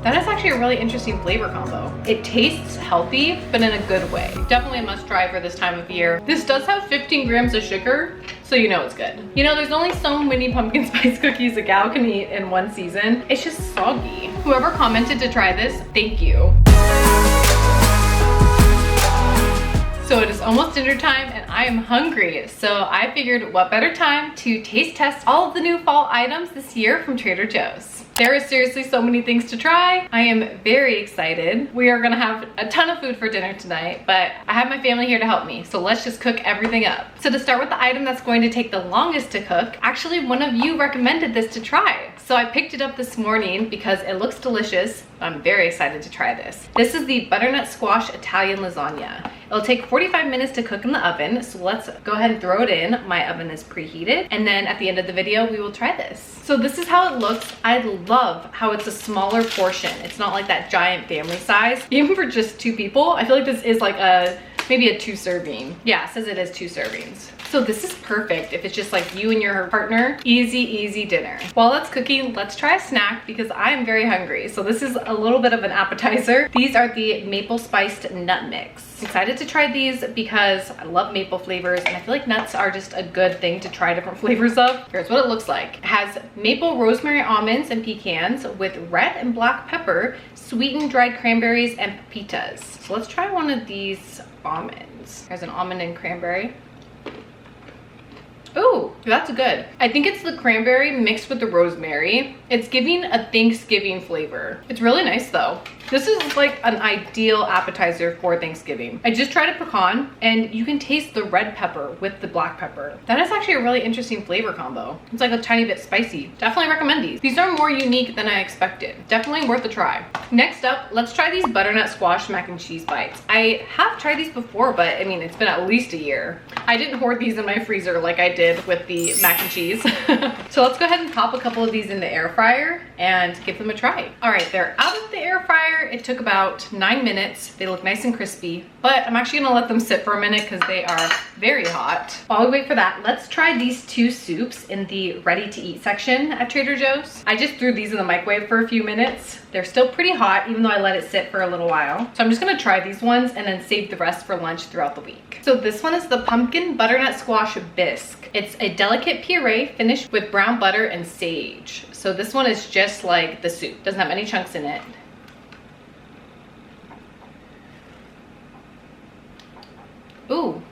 That is actually a really interesting flavor combo. It tastes healthy, but in a good way. Definitely a must try for this time of year. This does have 15 grams of sugar, so you know it's good. You know, there's only so many pumpkin spice cookies a gal can eat in one season. It's just soggy. Whoever commented to try this, thank you. So it is almost dinner time and I am hungry. So I figured what better time to taste test all of the new fall items this year from Trader Joe's. There is seriously so many things to try. I am very excited. We are gonna have a ton of food for dinner tonight, but I have my family here to help me. So let's just cook everything up. So to start with the item that's going to take the longest to cook, actually one of you recommended this to try. So I picked it up this morning because it looks delicious. I'm very excited to try this. This is the butternut squash Italian lasagna. It'll take 45 minutes to cook in the oven, so let's go ahead and throw it in. My oven is preheated, and then at the end of the video, we will try this. So this is how it looks. I love how it's a smaller portion. It's not like that giant family size. Even for just 2 people, I feel like this is like maybe a 2 serving. Yeah, it says it is 2 servings. So this is perfect if it's just like you and your partner. Easy dinner. While that's cooking, let's try a snack because I am very hungry. So this is a little bit of an appetizer. These are the maple spiced nut mix. I'm excited to try these because I love maple flavors and I feel like nuts are just a good thing to try different flavors of. Here's what it looks like. It has maple rosemary almonds and pecans with red and black pepper, sweetened dried cranberries, and pepitas. So let's try one of these almonds. There's an almond and cranberry. Ooh, that's good. I think it's the cranberry mixed with the rosemary. It's giving a Thanksgiving flavor. It's really nice though. This is like an ideal appetizer for Thanksgiving. I just tried a pecan and you can taste the red pepper with the black pepper. That is actually a really interesting flavor combo. It's like a tiny bit spicy. Definitely recommend these. These are more unique than I expected. Definitely worth a try. Next up, let's try these butternut squash mac and cheese bites. I have tried these before, but I mean, it's been at least a year. I didn't hoard these in my freezer like I did with the mac and cheese. So let's go ahead and pop a couple of these in the air fryer and give them a try. All right, they're out of the air fryer. It took about 9 minutes. They look nice and crispy, but I'm actually gonna let them sit for a minute because they are very hot. While we wait for that, let's try these 2 soups in the ready to eat section at Trader Joe's. I just threw these in the microwave for a few minutes. They're still pretty hot, even though I let it sit for a little while. So I'm just gonna try these ones and then save the rest for lunch throughout the week. So this one is the pumpkin butternut squash bisque. It's a delicate puree finished with brown butter and sage. So this one is just like the soup. Doesn't have any chunks in it. Ooh,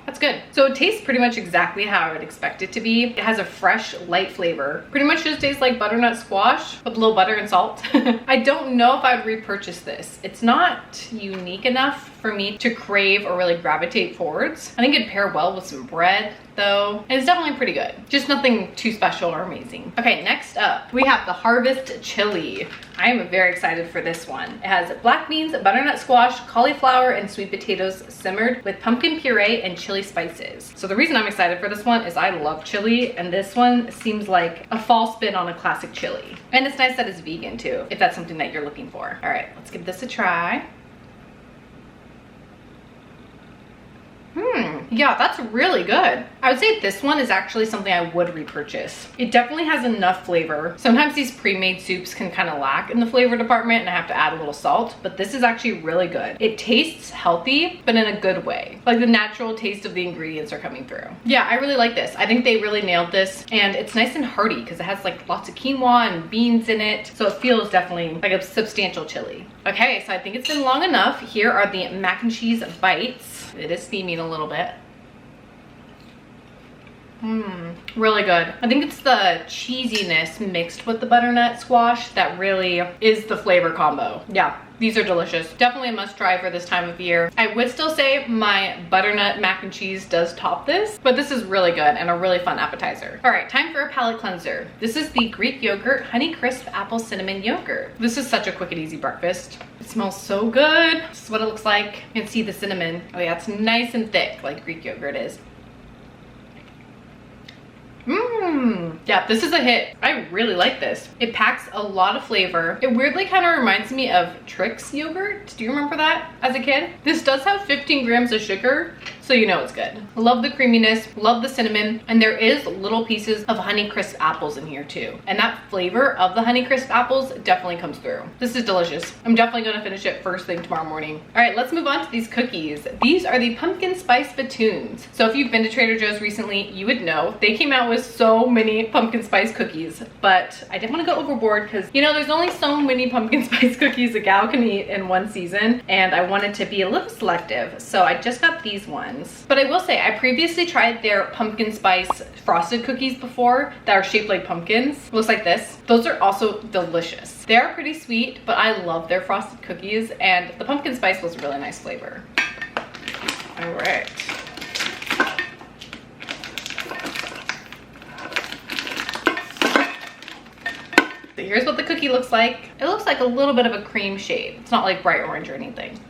that's good. So it tastes pretty much exactly how I would expect it to be. It has a fresh, light flavor. Pretty much just tastes like butternut squash with a little butter and salt. I don't know if I would repurchase this. It's not unique enough for me to crave or really gravitate towards. I think it'd pair well with some bread though. And it's definitely pretty good. Just nothing too special or amazing. Okay, next up, we have the Harvest Chili. I am very excited for this one. It has black beans, butternut squash, cauliflower, and sweet potatoes simmered with pumpkin puree and chili spices. So the reason I'm excited for this one is I love chili, and this one seems like a fall spin on a classic chili. And it's nice that it's vegan too, if that's something that you're looking for. All right, let's give this a try. Yeah, that's really good. I would say this one is actually something I would repurchase. It definitely has enough flavor. Sometimes these pre-made soups can kind of lack in the flavor department and I have to add a little salt, but this is actually really good. It tastes healthy, but in a good way. Like the natural taste of the ingredients are coming through. Yeah, I really like this. I think they really nailed this, and it's nice and hearty because it has like lots of quinoa and beans in it. So it feels definitely like a substantial chili. Okay, so I think it's been long enough. Here are the mac and cheese bites. It is steaming a little bit. Really good. I think it's the cheesiness mixed with the butternut squash that really is the flavor combo. Yeah, these are delicious. Definitely a must try for this time of year. I would still say my butternut mac and cheese does top this, but this is really good and a really fun appetizer. All right, time for a palate cleanser. This is the Greek yogurt honey crisp apple cinnamon yogurt. This is such a quick and easy breakfast. It smells so good. This is what it looks like. You can see the cinnamon. Oh yeah, it's nice and thick like Greek yogurt is. Yeah, this is a hit. I really like this. It packs a lot of flavor. It weirdly kind of reminds me of Trix yogurt. Do you remember that as a kid? This does have 15 grams of sugar, so you know it's good. Love the creaminess, love the cinnamon, and there is little pieces of Honeycrisp apples in here too. And that flavor of the Honeycrisp apples definitely comes through. This is delicious. I'm definitely gonna finish it first thing tomorrow morning. All right, let's move on to these cookies. These are the pumpkin spice batoons. So if you've been to Trader Joe's recently, you would know they came out with so many pumpkin spice cookies, but I didn't want to go overboard because, you know, there's only so many pumpkin spice cookies a gal can eat in one season, and I wanted to be a little selective, so I just got these ones. But I will say, I previously tried their pumpkin spice frosted cookies before that are shaped like pumpkins. Looks like this. Those are also delicious. They are pretty sweet, but I love their frosted cookies, and the pumpkin spice was a really nice flavor. All right. So here's what the cookie looks like. It looks like a little bit of a cream shade. It's not like bright orange or anything.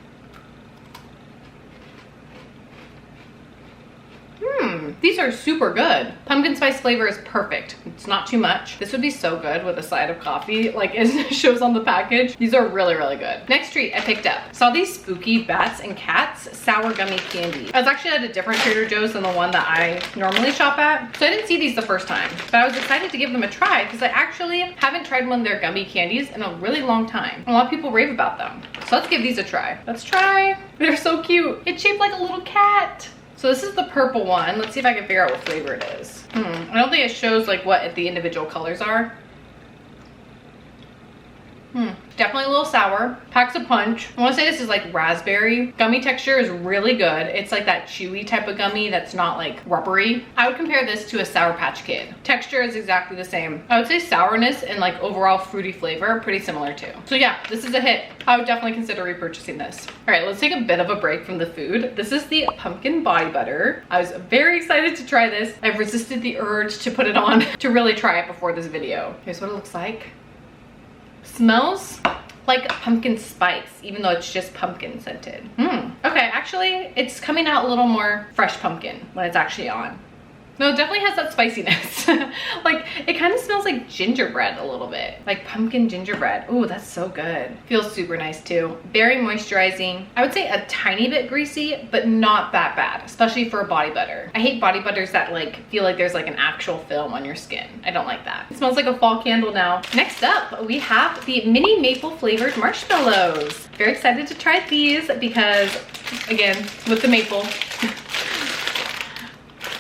These are super good. Pumpkin spice flavor is perfect. It's not too much. This would be so good with a side of coffee, like it shows on the package. These are really, really good. Next treat I picked up. Saw these spooky bats and cats sour gummy candy. I was actually at a different Trader Joe's than the one that I normally shop at, so I didn't see these the first time, but I was excited to give them a try because I actually haven't tried one of their gummy candies in a really long time. A lot of people rave about them. So let's give these a try. Let's try. They're so cute. It's shaped like a little cat. So this is the purple one. Let's see if I can figure out what flavor it is. I don't think it shows like what the individual colors are. Definitely a little sour, packs a punch. I want to say this is like raspberry. Gummy texture is really good. It's like that chewy type of gummy that's not like rubbery. I would compare this to a Sour Patch Kid. Texture is exactly the same. I would say sourness and like overall fruity flavor are pretty similar too. So yeah, this is a hit. I would definitely consider repurchasing this. All right, let's take a bit of a break from the food. This is the pumpkin body butter. I was very excited to try this. I've resisted the urge to put it on to really try it before this video. Here's what it looks like. Smells like pumpkin spice, even though it's just pumpkin scented. Okay, actually, it's coming out a little more fresh pumpkin when it's actually on. No, it definitely has that spiciness. Like, it kind of smells like gingerbread a little bit. Like pumpkin gingerbread. Ooh, that's so good. Feels super nice too. Very moisturizing. I would say a tiny bit greasy, but not that bad, especially for a body butter. I hate body butters that like feel like there's like an actual film on your skin. I don't like that. It smells like a fall candle now. Next up, we have the mini maple flavored marshmallows. Very excited to try these because, again, with the maple.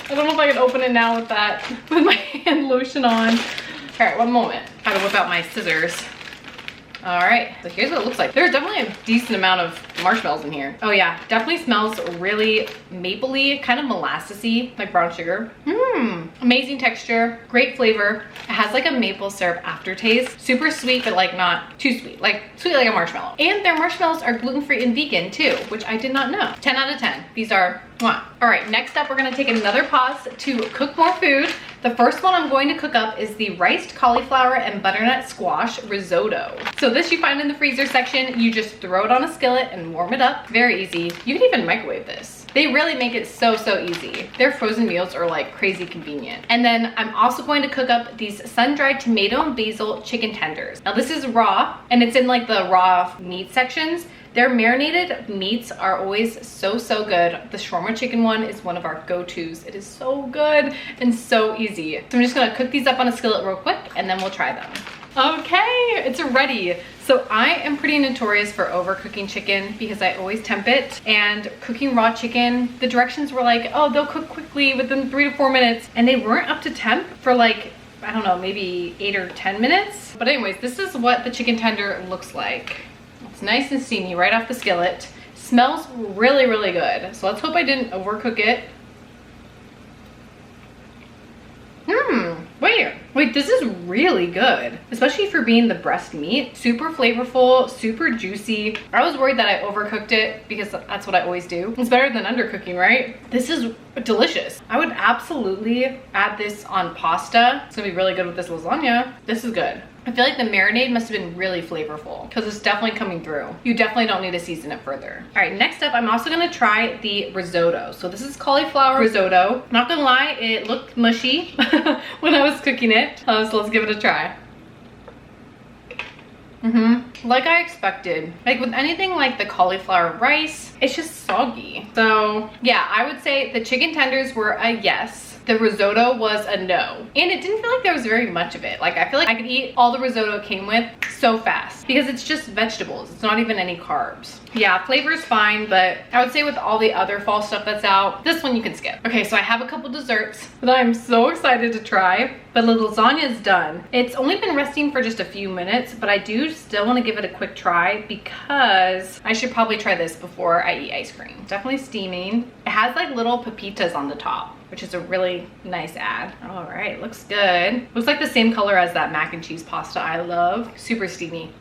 I don't know if I can open it now with that, with my hand lotion on. All right, one moment. I gotta whip out my scissors. All right, so here's what it looks like. There's definitely a decent amount of marshmallows in here. Oh yeah, definitely smells really mapley, kind of molassesy, like brown sugar. Amazing texture, great flavor. It has like a maple syrup aftertaste. Super sweet, but like not too sweet, like sweet like a marshmallow. And their marshmallows are gluten-free and vegan too, which I did not know. 10 out of 10. These are mwah. All right, next up, we're gonna take another pause to cook more food. The first one I'm going to cook up is the riced cauliflower and butternut squash risotto. So this you find in the freezer section. You just throw it on a skillet and warm it up. Very easy. You can even microwave this. They really make it so easy. Their frozen meals are like crazy convenient. And then I'm also going to cook up these sun-dried tomato and basil chicken tenders. Now this is raw, and it's in like the raw meat sections. Their marinated meats are always so good. The shawarma chicken one is one of our go-tos. It is so good and so easy. So I'm just gonna cook these up on a skillet real quick and then we'll try them. Okay, it's ready. So I am pretty notorious for overcooking chicken because I always temp it, and cooking raw chicken, the directions were like, oh, they'll cook quickly within 3 to 4 minutes, and they weren't up to temp for like, I don't know, maybe 8 or 10 minutes. But anyways, this is what the chicken tender looks like. It's nice and steamy right off the skillet. Smells really good. So let's hope I didn't overcook it. Wait, this is really good, especially for being the breast meat. Super flavorful, super juicy. I was worried that I overcooked it because that's what I always do. It's better than undercooking, right? This is delicious. I would absolutely add this on pasta. It's gonna be really good with this lasagna. This is good. I feel like the marinade must have been really flavorful because it's definitely coming through. You definitely don't need to season it further. All right, next up, I'm also gonna try the risotto. So this is cauliflower risotto. Not gonna lie, it looked mushy when I was cooking it. So let's give it a try. Like I expected. Like with anything like the cauliflower rice, it's just soggy. So yeah, I would say the chicken tenders were a yes. The risotto was a no. And it didn't feel like there was very much of it. Like I feel like I could eat all the risotto it came with so fast because it's just vegetables. It's not even any carbs. Yeah, flavor is fine, but I would say with all the other fall stuff that's out, this one you can skip. Okay, so I have a couple desserts that I'm so excited to try, but the lasagna is done. It's only been resting for just a few minutes, but I do still want to give it a quick try because I should probably try this before I eat ice cream. Definitely steaming. It has like little pepitas on the top, which is a really nice add. All right, looks good. Looks like the same color as that mac and cheese pasta I love. Super steamy.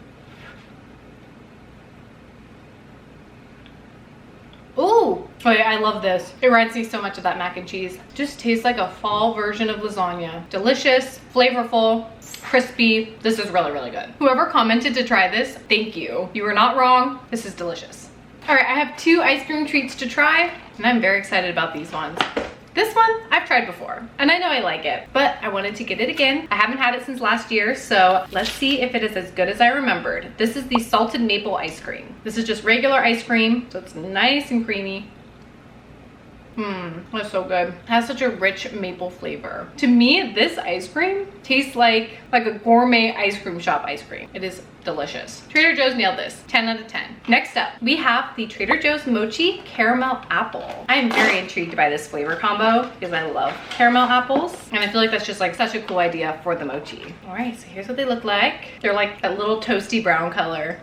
Ooh, oh yeah, I love this. It reminds me so much of that mac and cheese. Just tastes like a fall version of lasagna. Delicious, flavorful, crispy. This is really, really good. Whoever commented to try this, thank you. You were not wrong. This is delicious. All right, I have 2 ice cream treats to try, and I'm very excited about these ones. This one I've tried before, and I know I like it, but I wanted to get it again. I haven't had it since last year, so let's see if it is as good as I remembered. This is the salted maple ice cream. This is just regular ice cream, so it's nice and creamy. That's so good. It has such a rich maple flavor. To me, this ice cream tastes like a gourmet ice cream shop ice cream. It is delicious. Trader Joe's nailed this. 10 out of 10. Next up, we have the Trader Joe's Mochi Caramel Apple. I am very intrigued by this flavor combo because I love caramel apples. And I feel like that's just like such a cool idea for the mochi. All right, so here's what they look like. They're like a little toasty brown color.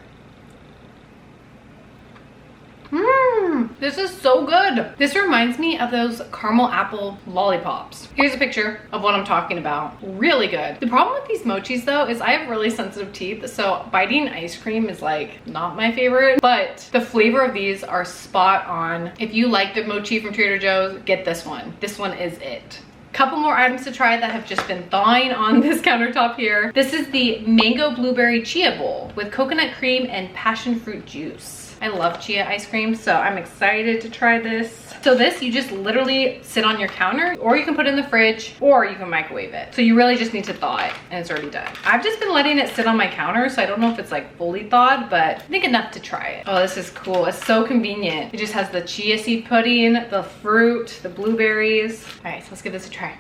This is so good. This reminds me of those caramel apple lollipops. Here's a picture of what I'm talking about. Really good. The problem with these mochis though is I have really sensitive teeth, so biting ice cream is like not my favorite, but the flavor of these are spot on. If you like the mochi from Trader Joe's, get this one. This one is it. Couple more items to try that have just been thawing on this countertop here. This is the mango blueberry chia bowl with coconut cream and passion fruit juice. I love chia ice cream, so I'm excited to try this. So this, you just literally sit on your counter, or you can put it in the fridge, or you can microwave it. So you really just need to thaw it, and it's already done. I've just been letting it sit on my counter, so I don't know if it's like fully thawed, but I think enough to try it. Oh, this is cool. It's so convenient. It just has the chia seed pudding, the fruit, the blueberries. All right, so let's give this a try.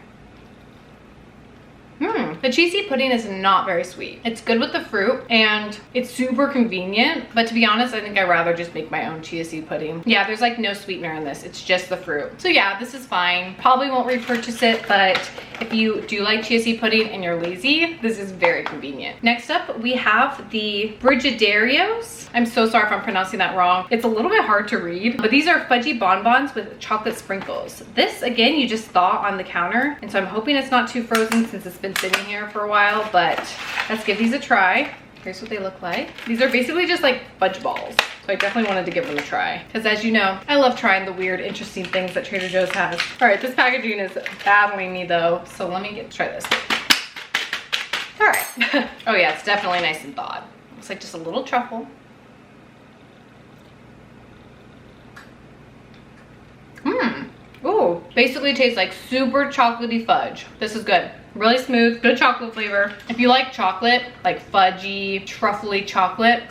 The cheesy pudding is not very sweet. It's good with the fruit and it's super convenient, but to be honest, I think I'd rather just make my own chia seed pudding. Yeah, there's like no sweetener in this. It's just the fruit. So yeah, this is fine. Probably won't repurchase it, but if you do like chia seed pudding and you're lazy, this is very convenient. Next up, we have the Brigiderios. I'm so sorry if I'm pronouncing that wrong. It's a little bit hard to read, but these are fudgy bonbons with chocolate sprinkles. This, again, you just thaw on the counter, and so I'm hoping it's not too frozen since it's been sitting here for a while, but let's give these a try. Here's what they look like. These are basically just like fudge balls. So I definitely wanted to give them a try. Because as you know, I love trying the weird, interesting things that Trader Joe's has. All right, this packaging is battling me though. So let me try this. All right. Oh yeah, it's definitely nice and thawed. Looks like just a little truffle. Ooh, basically tastes like super chocolatey fudge. This is good. Really smooth, good chocolate flavor. If you like chocolate, like fudgy, truffly chocolate,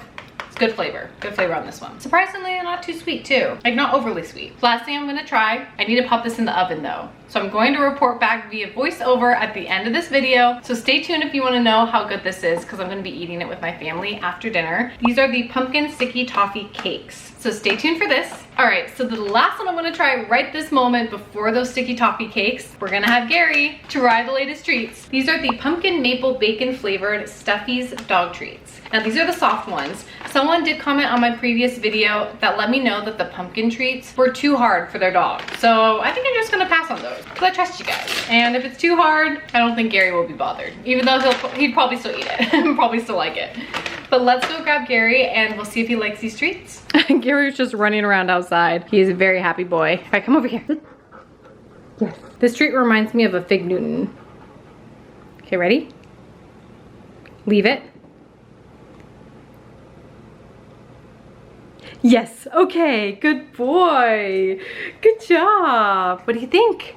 it's good flavor. Good flavor on this one. Surprisingly, not too sweet too. Like not overly sweet. Last thing I'm gonna try, I need to pop this in the oven though. So I'm going to report back via voiceover at the end of this video. So stay tuned if you wanna know how good this is because I'm gonna be eating it with my family after dinner. These are the pumpkin sticky toffee cakes. So stay tuned for this. All right, so the last one I'm gonna try right this moment before those sticky toffee cakes, we're gonna have Gary try the latest treats. These are the pumpkin maple bacon flavored Stuffy's dog treats. Now these are the soft ones. Someone did comment on my previous video that let me know that the pumpkin treats were too hard for their dog. So I think I'm just gonna pass on those because I trust you guys. And if it's too hard, I don't think Gary will be bothered. Even though he'd probably still eat it and probably still like it. But let's go grab Gary and we'll see if he likes these treats. Gary's just running around outside. He's a very happy boy. All right, come over here. Yes. This treat reminds me of a Fig Newton. Okay, ready? Leave it. Yes, okay, good boy. Good job. What do you think?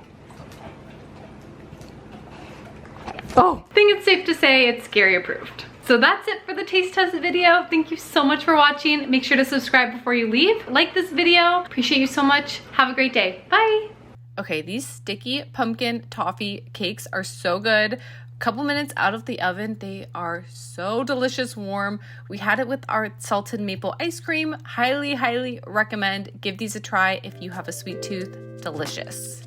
Oh, I think it's safe to say it's Gary approved. So that's it for the taste test video. Thank you so much for watching. Make sure to subscribe before you leave. Like this video. Appreciate you so much. Have a great day. Bye. Okay, these sticky pumpkin toffee cakes are so good. Couple minutes out of the oven, they are so delicious warm. We had it with our salted maple ice cream. Highly recommend. Give these a try if you have a sweet tooth. Delicious.